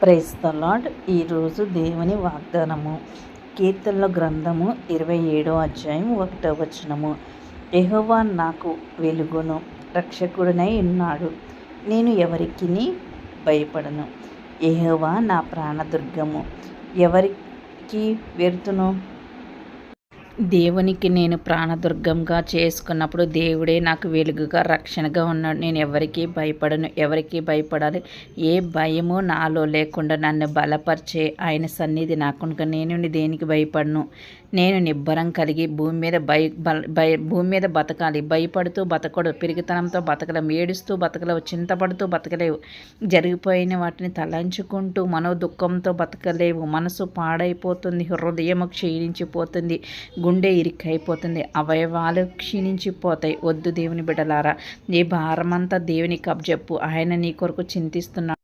Praise the lord. ఈరోజు దేవుని వాగ్దానము కీర్తనల గ్రంథము 27వ అధ్యాయం 1వ వచనము. యెహోవా నాకు వెలుగును రక్షకుడనై ఉన్నాడు, నేను ఎవరికిని భయపడను. యెహోవా నా ప్రాణదుర్గము, ఎవరికి వెరుతును? దేవునికి నేను ప్రాణదుర్గంగా చేసుకున్నప్పుడు దేవుడే నాకు వెలుగుగా రక్షణగా ఉన్నాడు. నేను ఎవరికీ భయపడను. ఎవరికి భయపడాలి? ఏ భయము నాలో లేకుండా నన్ను బలపరిచే ఆయన సన్నిధి నాకునుక నేను దేనికి భయపడను. నేను నిబ్బరం కలిగి భూమి మీద బతకాలి. భయపడుతూ బతకూడదు, పిరిగితనంతో బతకలేము, ఏడుస్తూ బతకలేవు, చింతపడుతూ బతకలేవు, జరిగిపోయిన వాటిని తలంచుకుంటూ మనోదుఃఖంతో బతకలేవు. మనసు పాడైపోతుంది, హృదయము క్షీణించిపోతుంది, గుండె ఇరికైపోతుంది, అవయవాలు క్షీణించిపోతాయి. వద్దు దేవుని బిడ్డలారా, నీ భారమంతా దేవునికి అప్పజెప్పు. ఆయన నీ కొరకు చింతిస్తున్నాడు.